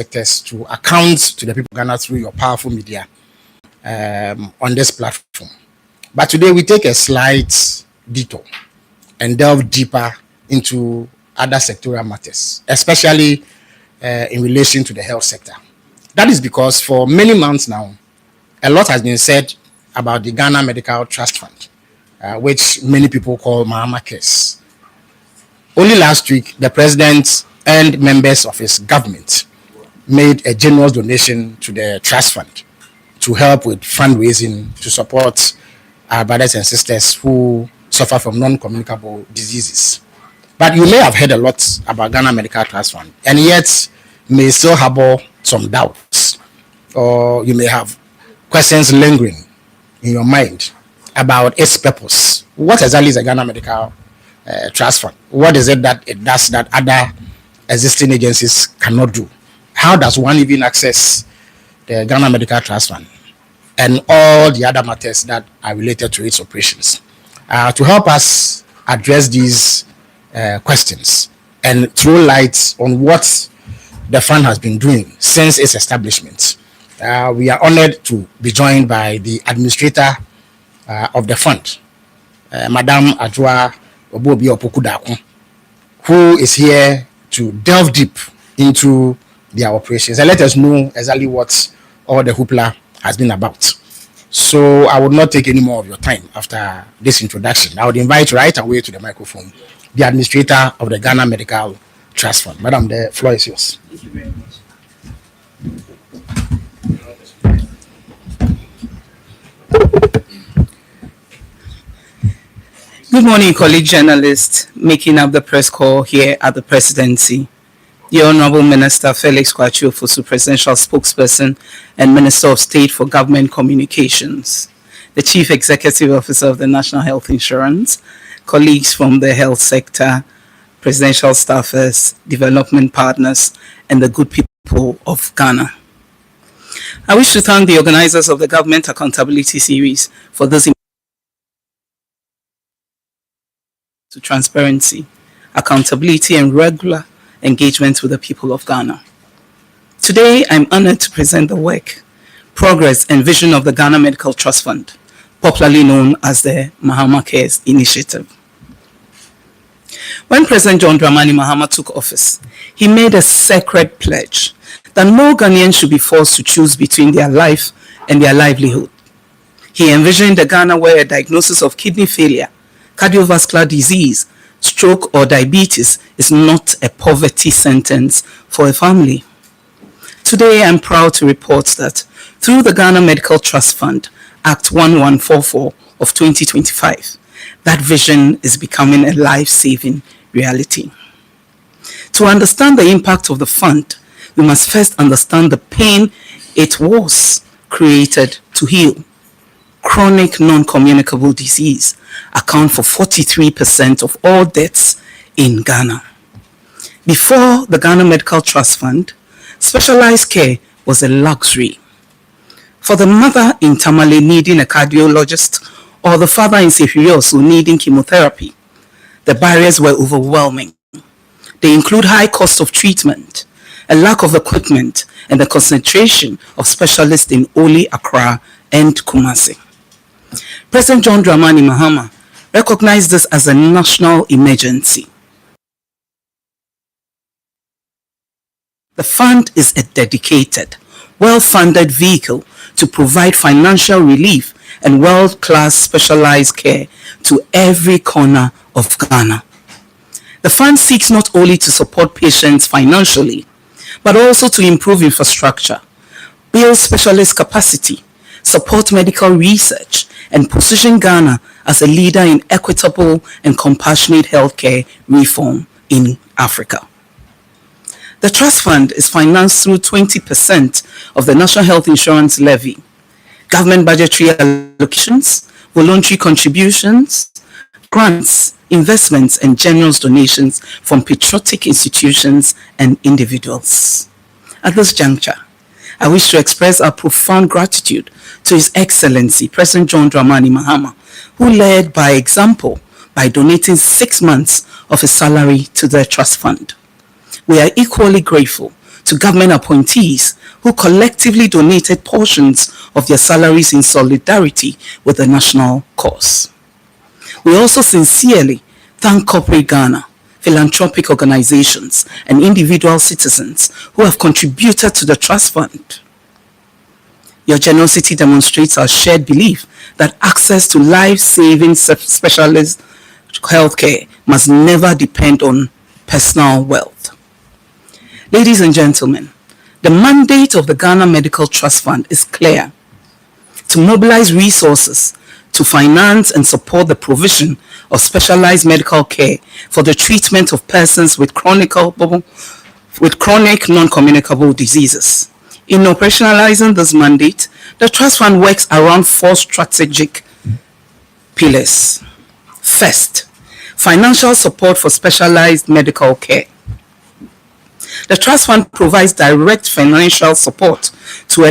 sectors to account to the people of Ghana through your powerful media on this platform. But today we take a slight detour and delve deeper into other sectoral matters, especially in relation to the health sector. That is because for many months now, a lot has been said about the Ghana Medical Trust Fund, which many people call Mahama Care. Only last week, the president and members of his government made a generous donation to the trust fund to help with fundraising to support our brothers and sisters who suffer from non-communicable diseases. But you may have heard a lot about Ghana Medical Trust Fund, and yet may still harbor some doubts, or you may have questions lingering in your mind about its purpose. What exactly is a Ghana Medical Trust Fund? What is it that it does that other existing agencies cannot do? How does one even access the Ghana Medical Trust Fund and all the other matters that are related to its operations? To help us address these questions and throw light on what the fund has been doing since its establishment, we are honored to be joined by the administrator of the fund, Madam Obuobia Darko, who is here to delve deep into their operations and let us know exactly what all the hoopla has been about. So I would not take any more of your time after this introduction. I would invite right away to the microphone the administrator of the Ghana Medical Trust Fund. Madam, the floor is yours. Thank you very much. Good morning, colleague journalists making up the press call here at the presidency. The Honorable Minister Felix Kwachiofosu, Presidential Spokesperson and Minister of State for Government Communications, the Chief Executive Officer of the National Health Insurance, colleagues from the health sector, presidential staffers, development partners, and the good people of Ghana. I wish to thank the organizers of the Government Accountability Series for this to transparency, accountability, and regular engagement with the people of Ghana. Today, I'm honored to present the work, progress, and vision of the Ghana Medical Trust Fund, popularly known as the Mahama Care initiative. When President John Dramani Mahama took office, he made a sacred pledge that no Ghanaian should be forced to choose between their life and their livelihood. He envisioned a Ghana where a diagnosis of kidney failure, cardiovascular disease, stroke, or diabetes is not a poverty sentence for a family. Today, I'm proud to report that through the Ghana Medical Trust Fund, Act 1144 of 2025, that vision is becoming a life-saving reality. To understand the impact of the fund, we must first understand the pain it was created to heal. Chronic non-communicable disease account for 43% of all deaths in Ghana. Before the Ghana Medical Trust Fund, specialized care was a luxury. For the mother in Tamale needing a cardiologist or the father in Sefirioso needing chemotherapy, the barriers were overwhelming. They include high cost of treatment, a lack of equipment, and the concentration of specialists in Oli, Accra, and Kumasi. President John Dramani Mahama recognized this as a national emergency. The fund is a dedicated, well-funded vehicle to provide financial relief and world-class specialized care to every corner of Ghana. The fund seeks not only to support patients financially, but also to improve infrastructure, build specialist capacity, support medical research, and position Ghana as a leader in equitable and compassionate healthcare reform in Africa. The trust fund is financed through 20% of the National Health Insurance Levy, government budgetary allocations, voluntary contributions, grants, investments, and generous donations from patriotic institutions and individuals. At this juncture, I wish to express our profound gratitude to His Excellency President John Dramani Mahama, who led by example by donating 6 months of his salary to the trust fund. We are equally grateful to government appointees who collectively donated portions of their salaries in solidarity with the national cause. We also sincerely thank Corporate Ghana, philanthropic organizations, and individual citizens who have contributed to the trust fund. Your generosity demonstrates our shared belief that access to life-saving specialist healthcare must never depend on personal wealth. Ladies and gentlemen, the mandate of the Ghana Medical Trust Fund is clear: to mobilize resources to finance and support the provision of specialized medical care for the treatment of persons with chronic non-communicable diseases. In operationalizing this mandate, the Trust Fund works around 4 strategic pillars. First, financial support for specialized medical care. The Trust Fund provides direct financial support to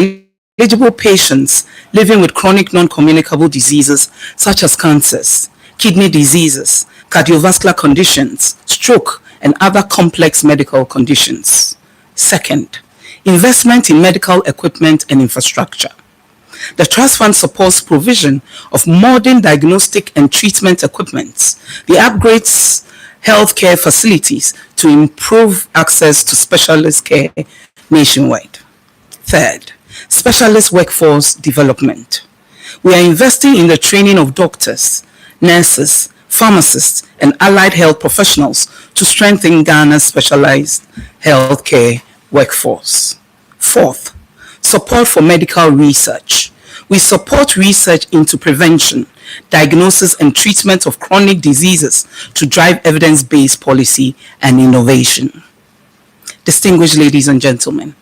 eligible patients living with chronic non-communicable diseases such as cancers, kidney diseases, cardiovascular conditions, stroke, and other complex medical conditions. Second, investment in medical equipment and infrastructure. The Trust Fund supports provision of modern diagnostic and treatment equipment. The upgrades healthcare facilities to improve access to specialist care nationwide. Third, specialist workforce development. We are investing in the training of doctors, nurses, pharmacists, and allied health professionals to strengthen Ghana's specialized healthcare workforce. Fourth, support for medical research. We support research into prevention, diagnosis, and treatment of chronic diseases to drive evidence-based policy and innovation. Distinguished ladies and gentlemen,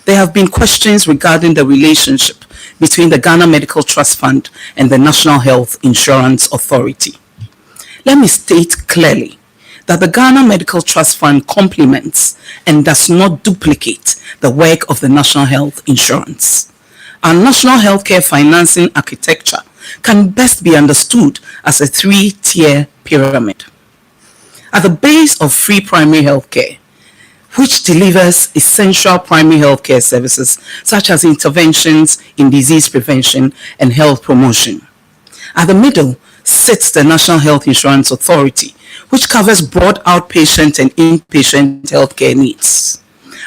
there have been questions regarding the relationship between the Ghana Medical Trust Fund and the National Health Insurance Authority. Let me state clearly that the Ghana Medical Trust Fund complements and does not duplicate the work of the National Health Insurance. Our national healthcare financing architecture can best be understood as a 3-tier pyramid. At the base of free primary healthcare, which delivers essential primary healthcare services such as interventions in disease prevention and health promotion. At the middle sits the National Health Insurance Authority, which covers broad outpatient and inpatient healthcare needs.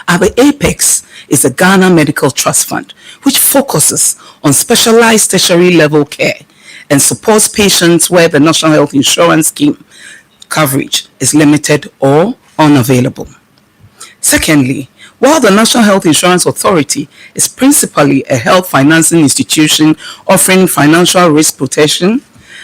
At the apex is the Ghana Medical Trust Fund, which focuses on specialized tertiary level care and supports patients where the National Health Insurance Scheme coverage is limited or unavailable. Secondly, while the National Health Insurance Authority is principally a health financing institution offering financial risk protection,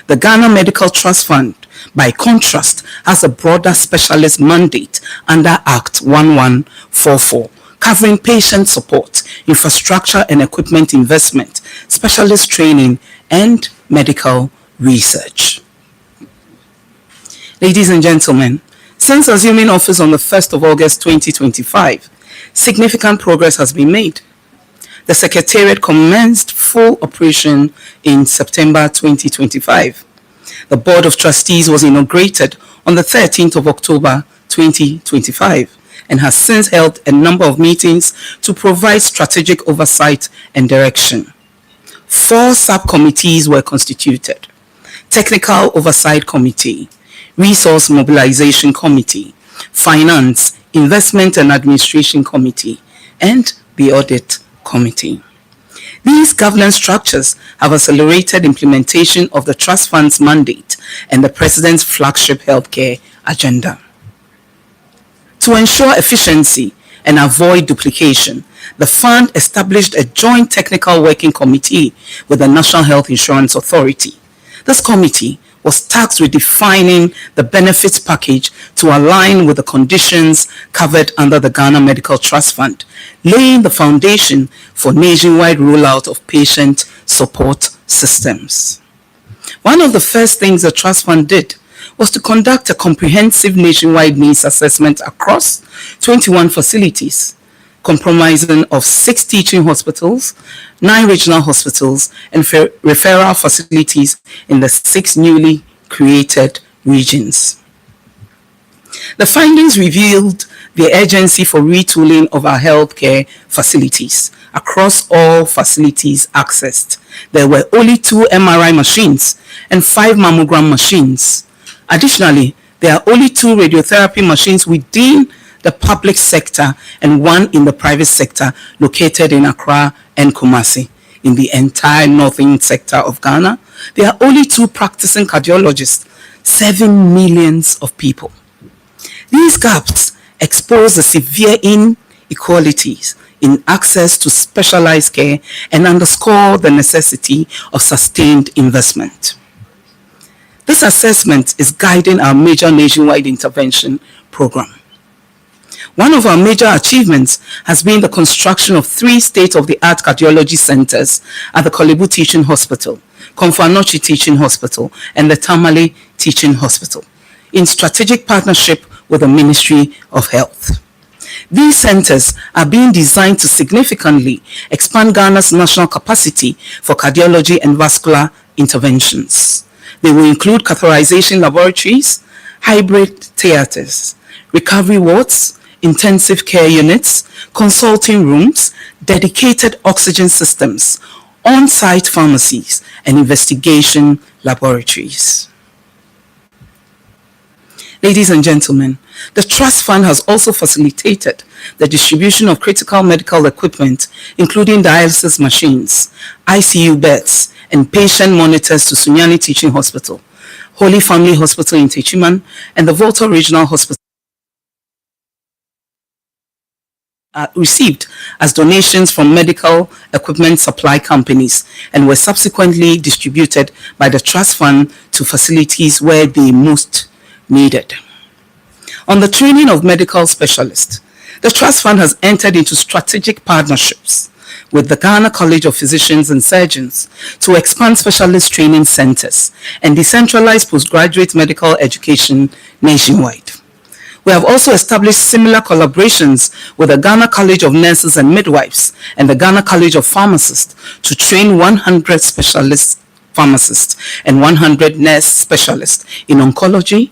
the Ghana Medical Trust Fund, by contrast, has a broader specialist mandate under Act 1144, covering patient support, infrastructure and equipment investment, specialist training, and medical research. Ladies and gentlemen, since assuming office on the 1st of August 2025, significant progress has been made. The Secretariat commenced full operation in September 2025. The Board of Trustees was inaugurated on the 13th of October 2025 and has since held a number of meetings to provide strategic oversight and direction. 4 subcommittees were constituted: Technical Oversight Committee, Resource Mobilization Committee, Finance, Investment and Administration Committee, and the Audit Committee. These governance structures have accelerated implementation of the Trust Fund's mandate and the President's flagship healthcare agenda. To ensure efficiency and avoid duplication, the Fund established a joint technical working committee with the National Health Insurance Authority. This committee was tasked with defining the benefits package to align with the conditions covered under the Ghana Medical Trust Fund, laying the foundation for nationwide rollout of patient support systems. One of the first things the Trust Fund did was to conduct a comprehensive nationwide needs assessment across 21 facilities, comprising of 6 teaching hospitals, 9 regional hospitals, and referral facilities in the 6 newly created regions. The findings revealed the urgency for retooling of our healthcare facilities. Across all facilities accessed, there were only 2 MRI machines and 5 mammogram machines. Additionally, there are only 2 radiotherapy machines within the public sector and 1 in the private sector located in Accra and Kumasi. In the entire northern sector of Ghana, there are only 2 practicing cardiologists, 7 millions of people. These gaps expose the severe inequalities in access to specialized care and underscore the necessity of sustained investment. This assessment is guiding our major nationwide intervention program. One of our major achievements has been the construction of 3 state-of-the-art cardiology centers at the Kolebu Teaching Hospital, Komfo-Anokye Teaching Hospital, and the Tamale Teaching Hospital, in strategic partnership with the Ministry of Health. These centers are being designed to significantly expand Ghana's national capacity for cardiology and vascular interventions. They will include catheterization laboratories, hybrid theaters, recovery wards, intensive care units, consulting rooms, dedicated oxygen systems, on-site pharmacies, and investigation laboratories. Ladies and gentlemen, the Trust Fund has also facilitated the distribution of critical medical equipment, including dialysis machines, ICU beds, and patient monitors to Sunyani Teaching Hospital, Holy Family Hospital in Techiman, and the Volta Regional Hospital, received as donations from medical equipment supply companies and were subsequently distributed by the Trust Fund to facilities where they most needed. On the training of medical specialists, the Trust Fund has entered into strategic partnerships with the Ghana College of Physicians and Surgeons to expand specialist training centers and decentralize postgraduate medical education nationwide. We have also established similar collaborations with the Ghana College of Nurses and Midwives and the Ghana College of Pharmacists to train 100 specialist pharmacists and 100 nurse specialists in oncology,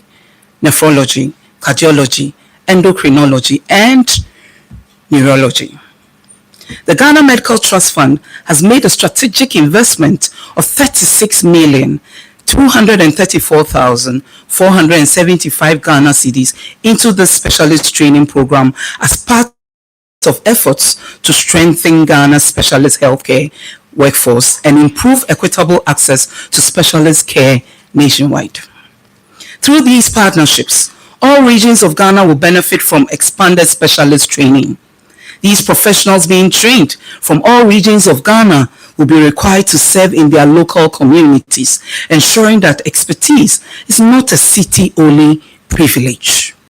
nephrology, cardiology, endocrinology, and neurology. The Ghana Medical Trust Fund has made a strategic investment of 36,234,475 Ghana cedis into the specialist training program as part of efforts to strengthen Ghana's specialist healthcare workforce and improve equitable access to specialist care nationwide. Through these partnerships, all regions of Ghana will benefit from expanded specialist training. These professionals being trained from all regions of Ghana will be required to serve in their local communities, ensuring that expertise is not a city-only privilege.